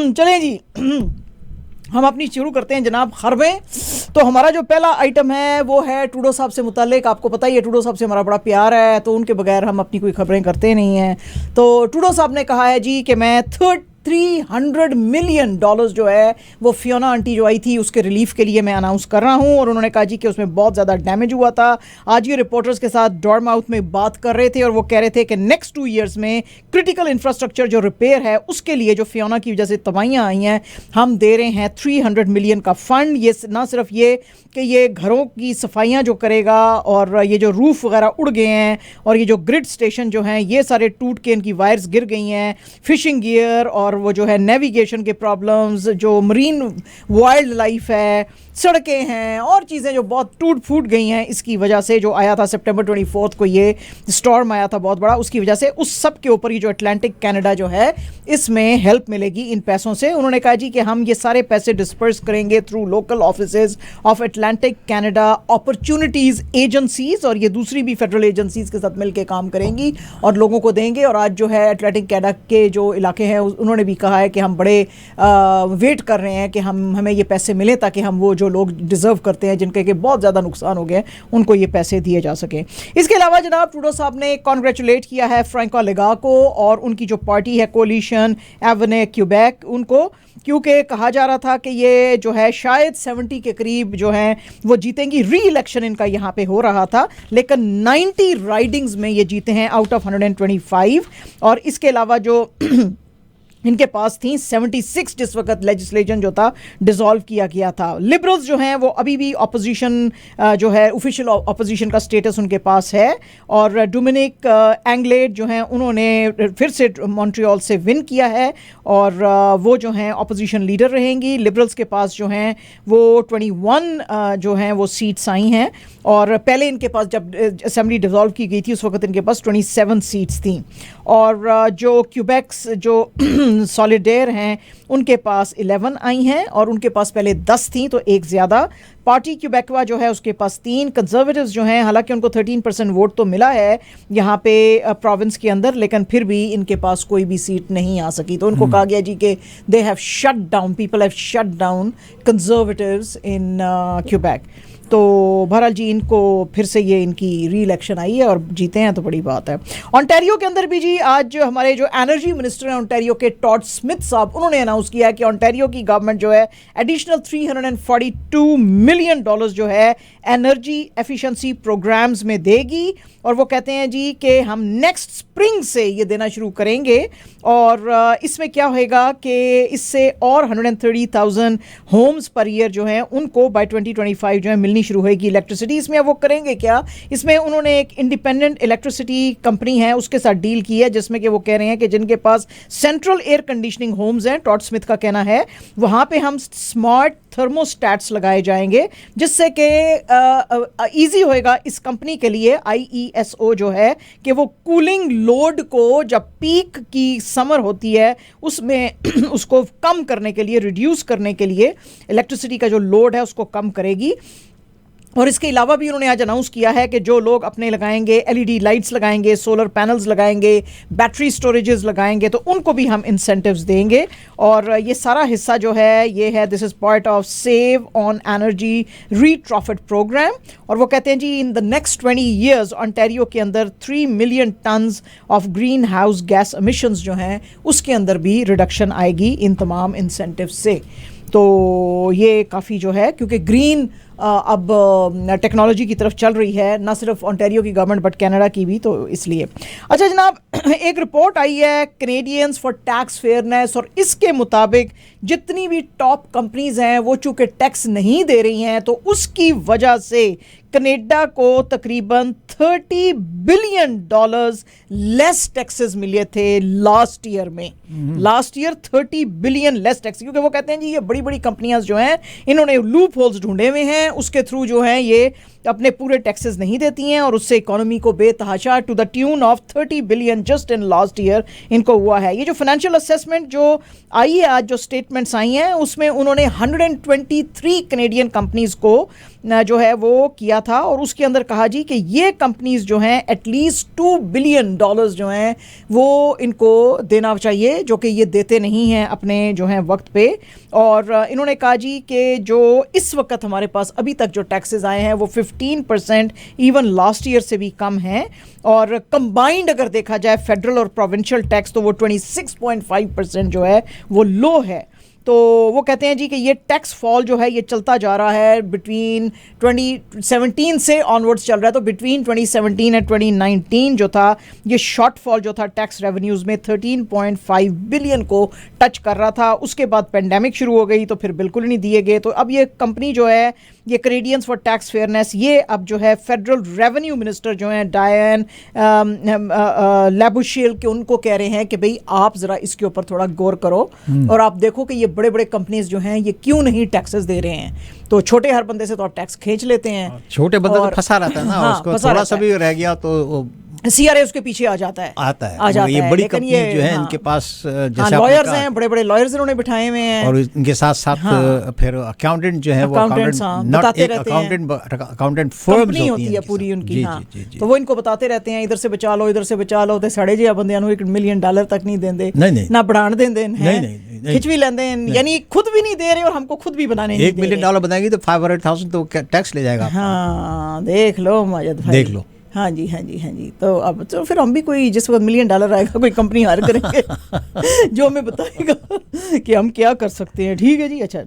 चलें जी, हम अपनी शुरू करते हैं जनाब खबरें। तो हमारा जो पहला आइटम है वो है ट्रूडो साहब से मुतालिक। आपको पता ही है ट्रूडो साहब से हमारा बड़ा प्यार है, तो उनके बगैर हम अपनी कोई खबरें करते नहीं हैं। तो ट्रूडो साहब ने कहा है जी कि मैं $300 मिलियन जो है वो फियोना आंटी जो आई थी उसके रिलीफ के लिए मैं अनाउंस कर रहा हूं। और उन्होंने कहा जी कि उसमें बहुत ज़्यादा डैमेज हुआ था। आज ये रिपोर्टर्स के साथ डॉर्माउथ में बात कर रहे थे और वो कह रहे थे कि नेक्स्ट 2 ईयर्स में क्रिटिकल इंफ्रास्ट्रक्चर जो रिपेयर है उसके लिए जो फियोना की वजह से तबाहियाँ आई हैं, हम दे रहे हैं 300 मिलियन का फ़ंड। ये ना सिर्फ ये कि ये घरों की सफाइयाँ जो करेगा और ये जो रूफ़ वगैरह उड़ गए हैं और ये जो ग्रिड स्टेशन जो हैं ये सारे टूट के इनकी वायर्स गिर गई हैं, फिशिंग गियर और वो जो है नेविगेशन के प्रॉब्लम्स, जो मरीन वाइल्ड लाइफ है, सड़कें हैं और चीज़ें जो बहुत टूट फूट गई हैं इसकी वजह से जो आया था सितंबर 24 को ये स्टॉर्म आया था बहुत बड़ा, उसकी वजह से उस सब के ऊपर ये जो अटलांटिक कनाडा जो है इसमें हेल्प मिलेगी इन पैसों से। उन्होंने कहा जी कि हम ये सारे पैसे डिस्पर्स करेंगे through local offices of Atlantic Canada opportunities agencies, और ये दूसरी भी फेडरल एजेंसीज के साथ मिलकर काम करेंगी और लोगों को देंगे। और आज जो है अटलांटिक कनाडा के जो इलाके हैं उन्होंने भी कहा है कि हम बड़े वेट कर रहे हैं कि हमें ये पैसे मिले ताकि हम वो जो लोग डिज़र्व करते हैं जिनके के बहुत ज़्यादा नुकसान हो गए उनको ये पैसे दिए जा सकें। इसके अलावा जनाब ट्रूडो साहब ने कॉन्ग्रेचुलेट किया है फ्रैंको लेगा को और उनकी जो पार्टी है कोलिशन एवेन्यू क्यूबेक उनको, क्योंकि कहा जा रहा था कि ये जो है शायद 70 के करीब जो हैं वो जीतेंगी। री इलेक्शन इनका यहाँ पे हो रहा था लेकिन 90 राइडिंग्स में ये जीते हैं आउट ऑफ 125। और इसके अलावा जो इनके पास थी 76 जिस वक्त लेजिस्लेशन जो था डिसॉल्व किया गया था। लिबरल्स जो हैं वो अभी भी ऑपोजिशन जो है ऑफिशियल ऑपोजिशन का स्टेटस उनके पास है और डोमिनिक एंगलेट जो हैं उन्होंने फिर से मॉन्ट्रियल से विन किया है और वो जो हैं ऑपोजिशन लीडर रहेंगी। लिबरल्स के पास जो हैं वो 21 जो हैं वो सीट्स आई हैं और पहले इनके पास जब असेंबली डिसॉल्व की गई थी उस वक्त इनके पास 27 सीट्स थी। और जो क्यूबेक्स जो सॉलिडेयर हैं उनके पास 11 आई हैं और उनके पास पहले 10 थी तो एक ज़्यादा। पार्टी क्यूबेकवा जो है उसके पास 3। कंजर्वेटिव्स जो हैं हालांकि उनको 13% वोट तो मिला है यहाँ पे प्रोविंस के अंदर, लेकिन फिर भी इनके पास कोई भी सीट नहीं आ सकी। तो उनको कहा गया जी कि they have shut down, people have shut down conservatives in Quebec. तो बहरहाल जी इनको फिर से ये इनकी री इलेक्शन आई है और जीते हैं तो बड़ी बात है। ओंटारियो के अंदर भी जी आज हमारे जो एनर्जी मिनिस्टर हैं ओंटारियो के टॉड स्मिथ साहब उन्होंने अनाउंस किया है कि ओंटारियो की गवर्नमेंट जो है एडिशनल $342 मिलियन जो है एनर्जी एफिशिएंसी प्रोग्राम्स में देगी। और वो कहते हैं जी कि हम नेक्स्ट स्प्रिंग से ये देना शुरू करेंगे और इसमें क्या होएगा कि इससे और 130,000 होम्स पर ईयर जो हैं उनको बाय 2025 जो है मिलनी शुरू होएगी इलेक्ट्रिसिटी। इसमें वो करेंगे क्या, इसमें उन्होंने एक इंडिपेंडेंट इलेक्ट्रिसिटी कंपनी है उसके साथ डील की है जिसमें कि वो कह रहे हैं कि जिनके पास सेंट्रल एयर कंडीशनिंग होम्स हैं, टॉड स्मिथ का कहना है वहाँ पे हम स्मार्ट थर्मोस्टैट्स लगाए जाएंगे जिससे कि ईजी होएगा इस कंपनी के लिए IESO जो है कि वो कूलिंग लोड को जब पीक की समर होती है उसमें उसको कम करने के लिए, रिड्यूस करने के लिए इलेक्ट्रिसिटी का जो लोड है उसको कम करेगी। और इसके अलावा भी उन्होंने आज अनाउंस किया है कि जो लोग अपने लगाएंगे LED लाइट्स लगाएंगे, सोलर पैनल्स लगाएंगे, बैटरी स्टोरेजेस लगाएंगे तो उनको भी हम इंसेंटिव्स देंगे। और ये सारा हिस्सा जो है ये है this is part of Save on Energy Retrofit Program. और वो कहते हैं जी in the next 20 years Ontario के अंदर 3 million tonnes of greenhouse gas emissions जो हैं उसके अंदर भी रिडक्शन आएगी इन तमाम इंसेंटिव्स से। तो ये काफ़ी जो है क्योंकि ग्रीन अब टेक्नोलॉजी की तरफ चल रही है, ना सिर्फ ओंटारियो की गवर्नमेंट बट कनाडा की भी, तो इसलिए। अच्छा जनाब एक रिपोर्ट आई है कैनेडियंस फॉर टैक्स फेयरनेस और इसके मुताबिक जितनी भी टॉप कंपनीज हैं वो चूँकि टैक्स नहीं दे रही हैं तो उसकी वजह से कनाडा को तकरीबन $30 बिलियन लेस टैक्सेस मिले थे लास्ट ईयर में। Last year 30 billion less tax, क्योंकि वो कहते हैं जी ये बड़ी बड़ी कंपनियां जो हैं इन्होंने लूप होल्स ढूंढे हुए हैं उसके थ्रू जो हैं ये अपने पूरे टैक्सेस नहीं देती हैं और उससे इकोनॉमी को बेतहाशा to the tune of 30 billion just in last year इनको हुआ है। ये जो फाइनेंशियल असेसमेंट जो आई है आज, जो स्टेटमेंट्स आई हैं उसमें उन्होंने 123 कैनेडियन कंपनीज को जो है वो किया था, और उसके अंदर कहा जी कि ये कंपनीज जो हैं एटलीस्ट $2 बिलियन जो हैं वो इनको देना चाहिए, जो कि ये देते नहीं हैं अपने जो हैं वक्त पे। और इन्होंने कहा जी कि जो इस वक्त हमारे पास अभी तक जो टैक्सेस आए हैं वो 15% इवन लास्ट ईयर से भी कम हैं, और कंबाइंड अगर देखा जाए फेडरल और प्रोविंशियल टैक्स तो वो 26.5% जो है वो लो है। तो वो कहते हैं जी कि ये टैक्स फॉल जो है ये चलता जा रहा है, बिटवीन 2017 से ऑनवर्ड्स चल रहा है। तो बिटवीन 2017 एंड 2019 जो था ये शॉर्टफॉल जो था टैक्स रेवेन्यूज़ में 13.5 बिलियन को टच कर रहा था। उसके बाद पेंडेमिक शुरू हो गई तो फिर बिल्कुल नहीं दिए गए। तो अब ये कंपनी जो है ये कैनेडियंस फॉर टैक्स फेयरनेस, ये अब जो है फेडरल रेवेन्यू मिनिस्टर जो हैं डायन लैबुशेल के उनको कह रहे हैं कि भाई आप ज़रा इसके ऊपर थोड़ा गौर करो और आप देखो कि ये बड़े बड़े कंपनीज जो हैं ये क्यों नहीं टैक्सेस दे रहे हैं। तो छोटे हर बंदे से तो आप टैक्स खींच लेते हैं, छोटे बंदे तो फंसा रहता है ना, हाँ, उसको थोड़ा सा भी रह गया तो CRA उसके पीछे आ जाता है। ये बड़ी कंपनी जो है इनके पास जैसे लॉयर्स हैं, बड़े बड़े लॉयर्स इन्होंने बिठाए हुए हैं, और इनके साथ साथ फिर अकाउंटेंट जो है वो अकाउंटेंट फर्म्स होती है पूरी उनकी। तो वो इनको बताते रहते हैं इधर से बचा लो इधर से बचा लो, तो साढ़े जी बंदे $1 मिलियन तक नहीं देंगे, ना बढ़ाने देंगे, खिंच भी लेंगे, यानी खुद भी नहीं दे रहे और हमको खुद भी बनाने नहीं दे रहे। $1 मिलियन बनाएंगे तो 500,000 तो टैक्स ले जाएगा। हाँ देख लो माजिद भाई, देख लो। हाँ जी हाँ जी हाँ जी। तो अब तो फिर हम भी कोई जिस वक्त $1 मिलियन आएगा कोई कंपनी हायर करेंगे जो हमें बताएगा कि हम क्या कर सकते हैं। ठीक है जी। अच्छा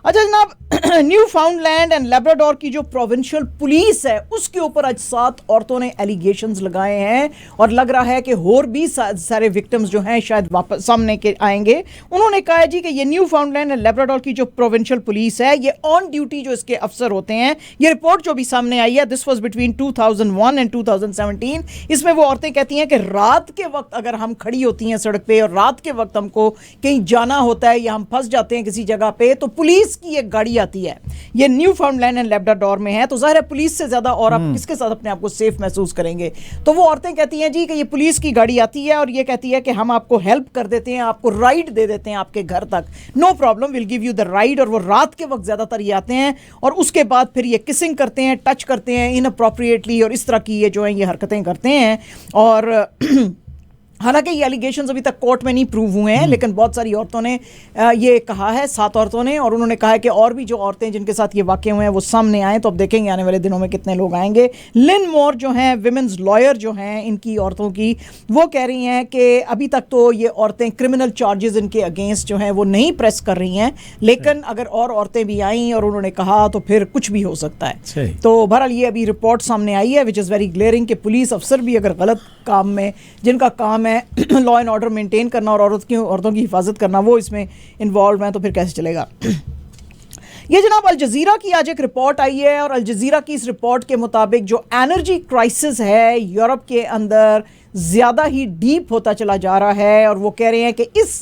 जनाब, न्यू फाउंडलैंड एंड लेब्राडोर की जो प्रोविंशियल पुलिस है उसके ऊपर आज 7 औरतों ने एलिगेशंस लगाए हैं, और लग रहा है कि और भी सारे विक्टिम्स जो हैं शायद वापस सामने के आएंगे। उन्होंने कहा है जी कि ये न्यू फाउंडलैंड एंड लेब्राडोर की जो प्रोविंशियल पुलिस है ये ऑन ड्यूटी जो इसके अफसर होते हैं, ये रिपोर्ट जो भी सामने आई है दिस वाज बिटवीन 2001 एंड 2017। इसमें वो औरतें कहती हैं कि रात के वक्त अगर हम खड़ी होती हैं सड़क पे और रात के वक्त हमको कहीं जाना होता है या हम फंस जाते हैं किसी जगह पे तो पुलिस की एक गाड़ी आती है। ये न्यू फाउंडलैंड एंड लेब्राडोर में है, तो जाहिर है पुलिस से ज्यादा और आप किसके साथ अपने आप को सेफ महसूस करेंगे। तो वो औरतें कहती हैं जी कि ये पुलिस की गाड़ी आती है और ये कहती है कि हम आपको हेल्प कर देते हैं, आपको राइड दे देते हैं आपके घर तक, no problem, will give you the ride. और वो रात के वक्त ज्यादातर ये आते हैं और उसके बाद फिर ये किसिंग करते हैं, टच करते हैं इनअप्रोप्रिएटली, और इस तरह की ये जो है ये हरकतें करते हैं। और हालांकि ये एलिगेशंस अभी तक कोर्ट में नहीं प्रूव हुए हैं, लेकिन बहुत सारी औरतों ने ये कहा है, 7 औरतों ने, और उन्होंने कहा है कि और भी जो औरतें जिनके साथ ये वाक़े हुए हैं वो सामने आए, तो अब देखेंगे आने वाले दिनों में कितने लोग आएंगे। लिन मोर जो हैं विमेंस लॉयर जो हैं इनकी औरतों की, वो कह रही हैं कि अभी तक तो ये औरतें क्रिमिनल चार्जेस इनके अगेंस्ट जो हैं वो नहीं प्रेस कर रही हैं, लेकिन अगर और औरतें भी आई और उन्होंने कहा तो फिर कुछ भी हो सकता है। तो बहरहाल ये अभी रिपोर्ट सामने आई है विच इज़ वेरी ग्लेयरिंग कि पुलिस अफसर भी अगर गलत काम में, जिनका काम है लॉ एंड ऑर्डर मेंटेन करना और औरतों की हिफाजत करना, वो इसमें इन्वॉल्व हैं, तो फिर कैसे चलेगा। ये जनाब अल जज़ीरा की आज एक रिपोर्ट आई है, और अल जज़ीरा की इस रिपोर्ट के मुताबिक जो एनर्जी क्राइसिस है यूरोप के अंदर ज़्यादा ही डीप होता चला जा रहा है, और वो कह रहे हैं कि इस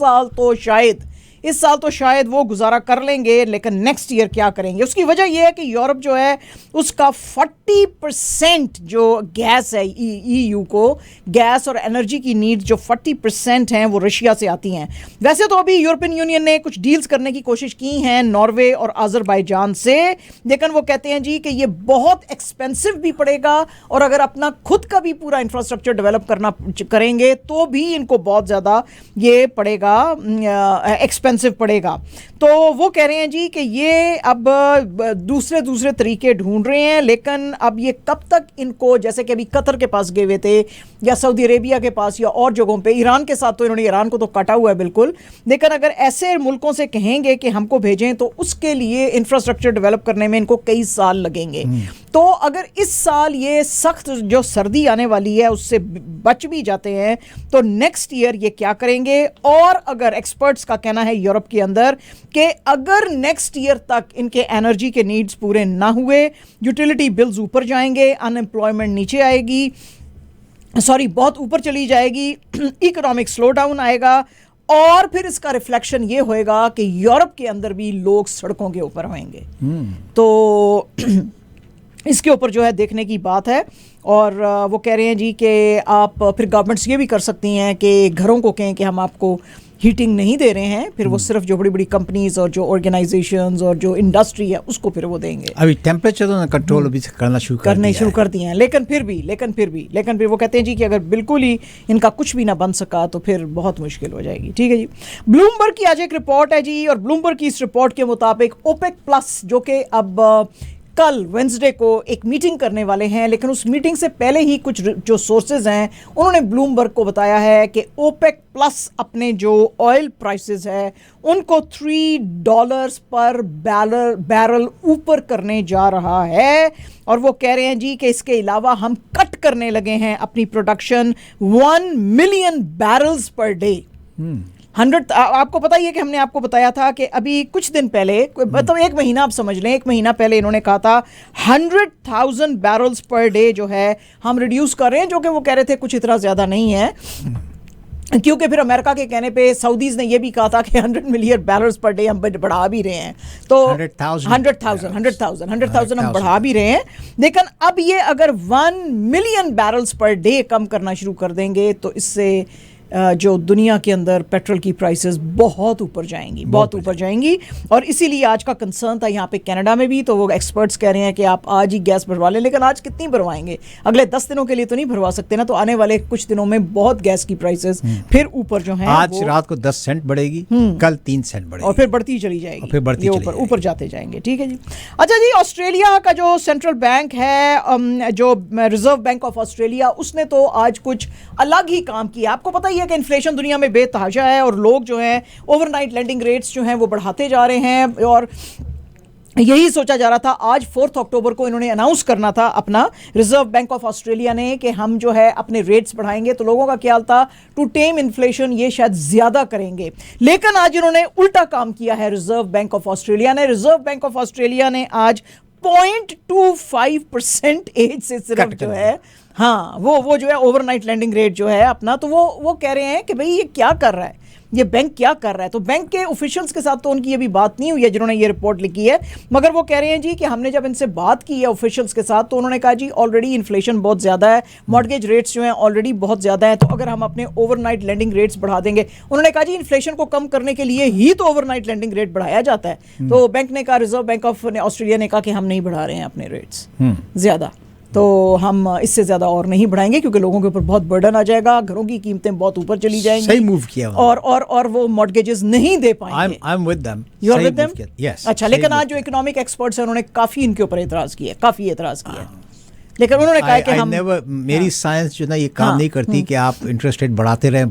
साल तो शायद वो गुजारा कर लेंगे, लेकिन नेक्स्ट ईयर क्या करेंगे। उसकी वजह यह है कि यूरोप जो है उसका 40% जो गैस है, EU को गैस और एनर्जी की नीड जो 40% हैं वो रशिया से आती हैं। वैसे तो अभी यूरोपियन यूनियन ने कुछ डील्स करने की कोशिश की हैं नॉर्वे और अज़रबैजान से, लेकिन वो कहते हैं जी कि ये बहुत एक्सपेंसिव भी पड़ेगा, और अगर अपना खुद का भी पूरा इंफ्रास्ट्रक्चर डेवलप करेंगे तो भी इनको बहुत ज़्यादा ये पड़ेगा, एक्सपेंसिव पड़ेगा। तो वो कह रहे हैं जी कि ये अब दूसरे तरीके ढूंढ रहे हैं, लेकिन अब ये कब तक इनको, जैसे कि अभी कतर के पास गए हुए थे या सऊदी अरेबिया के पास या और जगहों पे, ईरान के साथ तो इन्होंने ईरान को तो काटा हुआ है बिल्कुल, लेकिन अगर ऐसे मुल्कों से कहेंगे कि हमको भेजें तो उसके लिए इंफ्रास्ट्रक्चर डेवलप करने में इनको कई साल लगेंगे। तो अगर इस साल ये सख्त जो सर्दी आने वाली है उससे बच भी जाते हैं तो नेक्स्ट ईयर ये क्या करेंगे। और अगर एक्सपर्ट्स का कहना है यूरोप के अंदर कि अगर नेक्स्ट ईयर तक इनके एनर्जी के नीड्स पूरे ना हुए, यूटिलिटी बिल्स ऊपर जाएंगे, अनएम्प्लॉयमेंट नीचे आएगी, बहुत ऊपर चली जाएगी, इकोनॉमिक स्लो डाउन आएगा, और फिर इसका रिफ्लेक्शन ये होएगा कि यूरोप के अंदर भी लोग सड़कों के ऊपर होंगे। तो इसके ऊपर जो है देखने की बात है। और वो कह रहे हैं जी कि आप फिर गवर्नमेंट्स ये भी कर सकती हैं कि घरों को कहें कि हम आपको हीटिंग नहीं दे रहे हैं, फिर वो सिर्फ जो बड़ी बड़ी कंपनीज और जो ऑर्गेनाइजेशंस और जो इंडस्ट्री है उसको फिर वो देंगे। अभी टेम्परेचर तो कंट्रोल भी करना शुरू कर दिए हैं, लेकिन फिर वो कहते हैं जी कि अगर बिल्कुल ही इनका कुछ भी ना बन सका तो फिर बहुत मुश्किल हो जाएगी। ठीक है जी। ब्लूमबर्ग की आज एक रिपोर्ट है जी, और ब्लूमबर्ग की इस रिपोर्ट के मुताबिक ओपेक प्लस जो कि अब कल वेंसडे को एक मीटिंग करने वाले हैं, लेकिन उस मीटिंग से पहले ही कुछ जो सोर्सेज हैं उन्होंने ब्लूमबर्ग को बताया है कि ओपेक प्लस अपने जो ऑयल प्राइसेस है उनको $3 पर बैरल ऊपर करने जा रहा है, और वो कह रहे हैं जी कि इसके अलावा हम कट करने लगे हैं अपनी production 1 million barrels per day. 100, आपको पता ही है कि हमने आपको बताया था कि अभी कुछ दिन पहले, मतलब एक महीना आप समझ लें, एक महीना पहले इन्होंने कहा था 100,000 बैरल्स पर डे जो है हम रिड्यूस कर रहे हैं, जो कि वो कह रहे थे कुछ इतना ज़्यादा नहीं है, क्योंकि फिर अमेरिका के कहने पे सऊदीज ने ये भी कहा था कि 100 मिलियन बैरल्स पर डे हम बढ़ा भी रहे हैं, तो 100,000 हम बढ़ा भी रहे हैं, लेकिन अब ये अगर 1 मिलियन बैरल्स पर डे कम करना शुरू कर देंगे तो इससे जो दुनिया के अंदर पेट्रोल की प्राइसेस बहुत ऊपर जाएंगी, और इसीलिए आज का कंसर्न था यहाँ पे कनाडा में भी, तो वो एक्सपर्ट्स कह रहे हैं कि आप आज ही गैस भरवा लें, लेकिन आज कितनी भरवाएंगे, अगले 10 दिनों के लिए तो नहीं भरवा सकते ना, तो आने वाले कुछ दिनों में बहुत गैस की प्राइसेस फिर ऊपर जो है, आज रात को 10 सेंट बढ़ेगी, कल 3 सेंट बढ़ेगी, और फिर बढ़ती चली जाएगी, ऊपर जाते जाएंगे। ठीक है जी। अच्छा जी, ऑस्ट्रेलिया का जो सेंट्रल बैंक है, जो रिजर्व बैंक ऑफ ऑस्ट्रेलिया, उसने तो आज कुछ अलग ही काम किया। आपको पता ही है कि इन्फ्लेशन दुनिया में बेतहाशा है, और लोग जो हैं ओवरनाइट लेंडिंग रेट्स जो हैं वो बढ़ाते जा रहे हैं, और यही सोचा जा रहा था आज 4 अक्टूबर को इन्होंने अनाउंस करना था अपना, रिजर्व बैंक ऑफ ऑस्ट्रेलिया ने, कि हम जो है अपने रेट्स बढ़ाएंगे, तो लोगों का ख्याल था टू टेम इन्फ्लेशन ये शायद ज्यादा करेंगे, लेकिन आज इन्होंने उल्टा काम किया है। रिजर्व बैंक ऑफ ऑस्ट्रेलिया ने आज 0.25% एज से सिर्फ जो है, हाँ वो जो है ओवरनाइट लेंडिंग रेट जो है अपना, तो वो कह रहे हैं कि भाई ये क्या कर रहा है, ये बैंक क्या कर रहा है। तो बैंक के ऑफिशियल्स के साथ तो उनकी ये भी बात नहीं हुई है जिन्होंने ये रिपोर्ट लिखी है, मगर वो कह रहे हैं जी कि हमने जब इनसे बात की है ऑफिशियल्स के साथ, तो उन्होंने कहा जी ऑलरेडी इन्फ्लेशन बहुत ज़्यादा है, मॉर्गेज रेट्स जो हैं ऑलरेडी बहुत ज़्यादा है, तो अगर हम अपने ओवरनाइट लेंडिंग रेट्स बढ़ा देंगे, उन्होंने कहा जी इन्फ्लेशन को कम करने के लिए ही तो ओवरनाइट लेंडिंग रेट बढ़ाया जाता है। तो बैंक ने कहा, रिजर्व बैंक ऑफ ऑस्ट्रेलिया ने कहा कि हम नहीं बढ़ा रहे हैं अपने रेट्स ज़्यादा, तो हम इससे ज़्यादा और नहीं बढ़ाएंगे, क्योंकि लोगों के ऊपर बहुत बर्डन आ जाएगा, घरों की कीमतें बहुत ऊपर चली जाएंगी। सही मूव किया और वो मॉर्गेजेस नहीं दे पाएंगे। I'm with them. You are with them? Yes. अच्छा, लेकिन आज जो इकोनॉमिक एक्सपर्ट्स हैं उन्होंने काफ़ी इनके ऊपर एतराज़ किया, लेकिन उन्होंने कहा कि हम मेरी साइंस जो ना ये काम नहीं करती कि आप इंटरेस्ट रेट बढ़ाते रहें,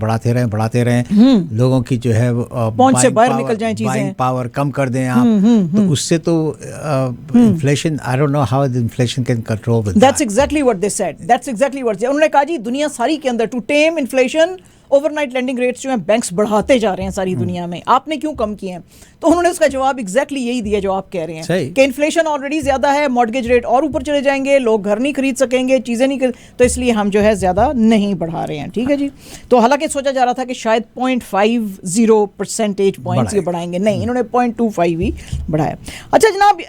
लोगों की जो है पहुंच से बाहर निकल जाएं चीजें, बाइंग पावर कम कर दें आप, तो उससे तो inflation, I don't know how the inflation can control with that. That's exactly what they said, उन्होंने कहा जी दुनिया सारी के अंदर to tame inflation overnight lending rates जो हैं बैंक्स बढ़ाते जा रहे हैं सारी दुनिया में, आपने क्यों कम किए हैं? तो उन्होंने उसका जवाब एग्जैक्टली यही दिया जो आप कह रहे हैं कि इन्फ्लेशन ऑलरेडी ज्यादा है, मॉर्गेज रेट और ऊपर चले जाएंगे, लोग घर नहीं खरीद सकेंगे, चीजें नहीं तो इसलिए हम जो है ज्यादा नहीं बढ़ा रहे हैं। ठीक है जी। तो हालांकि सोचा जा रहा था कि शायद 0.50 परसेंटेज पॉइंट्स ये बढ़ाएंगे, नहीं, इन्होंने 0.25 ही बढ़ाया। अच्छा जनाब,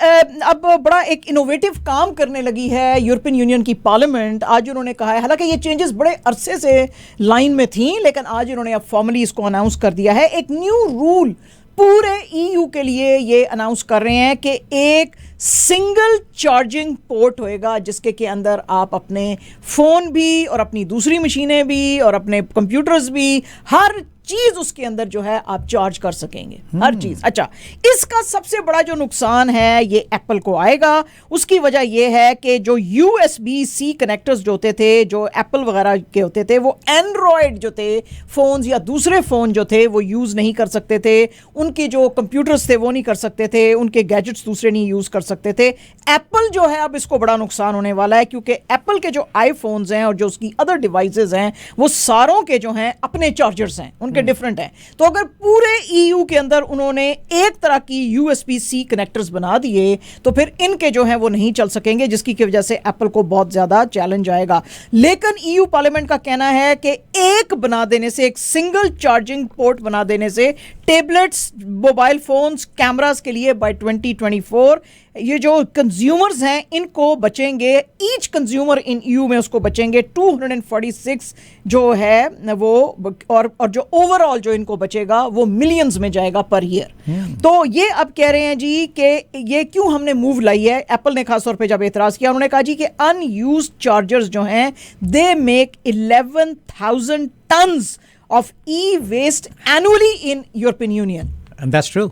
अब बड़ा एक इनोवेटिव काम करने लगी है यूरोपियन यूनियन की पार्लियामेंट। आज उन्होंने कहा है, हालांकि ये चेंजेस बड़े अरसे से लाइन में थी, लेकिन आज इन्होंने अब फॉर्मली इसको अनाउंस कर दिया है। एक न्यू रूल पूरे ईयू के लिए ये अनाउंस कर रहे हैं कि एक सिंगल चार्जिंग पोर्ट होएगा, जिसके के अंदर आप अपने फ़ोन भी और अपनी दूसरी मशीनें भी और अपने कंप्यूटर्स भी, हर चीज उसके अंदर जो है आप चार्ज कर सकेंगे, हर चीज। अच्छा, इसका सबसे बड़ा जो नुकसान है ये एप्पल को आएगा। उसकी वजह ये है कि जो USB-C कनेक्टर्स जो होते थे, जो एप्पल वगैरह के होते थे, वो एंड्रॉयड जो थे फोन्स या दूसरे फोन जो थे वो यूज नहीं कर सकते थे, उनके जो कंप्यूटर्स थे वो नहीं कर सकते थे, उनके गैजेट्स दूसरे नहीं यूज कर सकते थे। एप्पल जो है अब इसको बड़ा नुकसान होने वाला है, क्योंकि एप्पल के जो आईफोन्स हैं और जो उसकी अदर डिवाइसेस हैं वो सारों के जो हैं अपने चार्जर्स हैं, उनके डिफरेंट है। तो अगर पूरे ईयू के अंदर उन्होंने एक तरह की USB-C कनेक्टर्स बना दिए तो फिर इनके जो हैं वो नहीं चल सकेंगे, जिसकी की वजह से एप्पल को बहुत ज्यादा चैलेंज आएगा। लेकिन ईयू पार्लियामेंट का कहना है कि एक बना देने से, एक सिंगल चार्जिंग पोर्ट बना देने से टैबलेट्स, मोबाइल फोन्स, कैमरास के लिए बाय 2024 ये जो कंज्यूमर्स हैं इनको बचेंगे, ईच कंज्यूमर इन ईयू में उसको बचेंगे 246 जो है वो, और जो ओवरऑल जो इनको बचेगा वो मिलियंस में जाएगा पर ईयर। तो ये अब कह रहे हैं जी कि ये क्यों हमने मूव लाई है, एप्पल ने खासतौर पे जब एतराज किया उन्होंने कहा जी कि अनयूज्ड चार्जर्स जो हैं they make 11,000 tons of e waste annually in European Union. And that's true.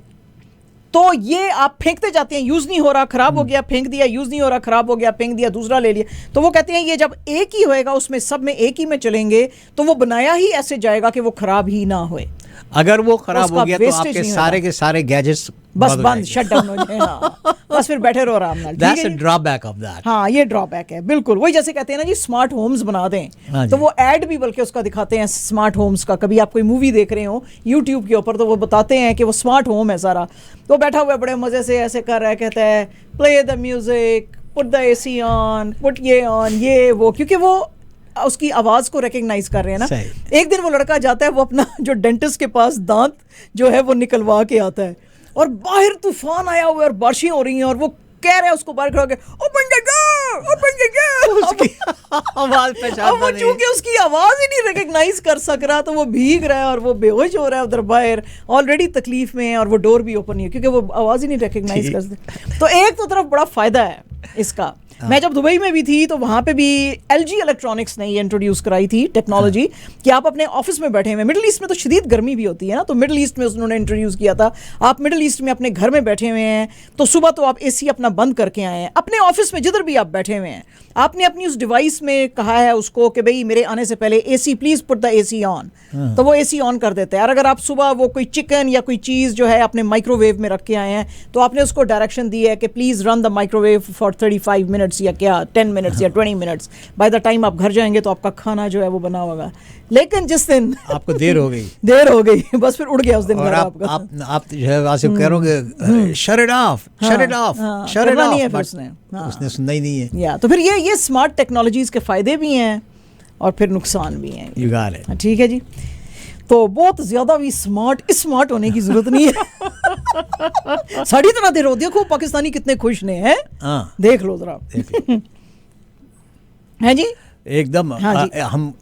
तो ये आप फेंकते जाते हैं, यूज नहीं हो रहा, खराब हो गया, फेंक दिया, यूज नहीं हो रहा, खराब हो गया, फेंक दिया, दूसरा ले लिया। तो वो कहते हैं ये जब एक ही होएगा, उसमें सब में एक ही में चलेंगे, तो वो बनाया ही ऐसे जाएगा कि वो खराब ही ना होए। अगर वो खराब उसका हो गया तो wastage आपके नहीं सारे के सारे गैजेट्स बस बंद, शट डाउन हो जाए। हाँ, बस फिर बैठे रहो आराम नाल। That's a drawback of that. हाँ, ये ड्रॉबैक है बिल्कुल। वही जैसे कहते हैं ना जी स्मार्ट होम्स बना दें, हाँ तो जी। वो ऐड भी बल्कि उसका दिखाते हैं स्मार्ट होम्स का। कभी आप कोई मूवी देख रहे हो यूट्यूब के ऊपर तो वो बताते हैं कि वो स्मार्ट होम है सारा। तो बैठा हुआ है बड़े मजे से ऐसे कर रहा है, कहता है play the music, put the AC on, put ये ऑन, ये वो, क्योंकि वो उसकी आवाज को रिकग्नाइज कर रहे हैं ना। सही। एक दिन वो लड़का जाता है, वो अपना जो डेंटिस्ट के पास दांत जो है वो निकलवा के आता है, और बाहर तूफान आया हुआ है और बारिशें हो रही हैं, और वो कह रहा है उसको बाहर खड़ा के open the door, open the door. उसकी आवाज पहचान अब वो चूंकि उसकी आवाज ही नहीं रिकग्नाइज कर सक रहा, तो वो भीग रहा है और वो बेहोश हो रहा है उधर बाहर, ऑलरेडी तकलीफ में है, और वो डोर भी ओपन नहीं है क्योंकि वो आवाज ही नहीं रिकग्नाइज कर सकते। तो एक तो तरफ बड़ा फायदा है इसका। मैं जब दुबई में भी थी तो वहाँ पे भी LG इलेक्ट्रॉनिक्स ने ये इंट्रोड्यूस कराई थी टेक्नोलॉजी कि आप अपने ऑफिस में बैठे हुए, मिडिल ईस्ट में तो शदीद गर्मी भी होती है ना, तो मिडिल ईस्ट में उन्होंने इंट्रोड्यूस किया था। आप मिडिल ईस्ट में अपने घर में बैठे हुए हैं तो सुबह तो आप AC अपना बंद करके आए हैं, अपने ऑफिस में जिधर भी आप बैठे हुए हैं आपने अपनी उस डिवाइस में कहा है उसको कि भाई मेरे आने से पहले AC please put the AC on, तो वो AC ऑन कर देता है। और अगर आप सुबह वो कोई चिकन या कोई चीज़ जो है अपने माइक्रोवेव में रख के आए हैं तो आपने उसको डायरेक्शन दी है कि please run the microwave for 35 minutes या क्या 10 मिनट्स या 20 मिनट्स, बाय द टाइम आप घर जाएंगे तो आपका खाना जो है वो बना होगा। लेकिन जिस दिन आपको देर हो गई देर हो गई, बस फिर उड़ गया उस दिन और घर आप आपका। आप जो है आसिफ कह रहे shut it of, shut it of, हाँ, शट इट करना नहीं है ऑफ, फिर उसने। हाँ। उसने सुनना ही नहीं है। या तो फिर ये स्मार्ट टेक्नोलॉजीज के फायदे भी हैं और फिर नुकसान भी हैं। You got it. हाँ, ठीक है जी। तो बहुत ज्यादा भी स्मार्ट होने की जरूरत नहीं है। साड़ी तरह दे रहो, देखो पाकिस्तानी कितने खुश ने हैं, हाँ देख लो जरा। देख लो। है जी एकदम हाँ जी। हम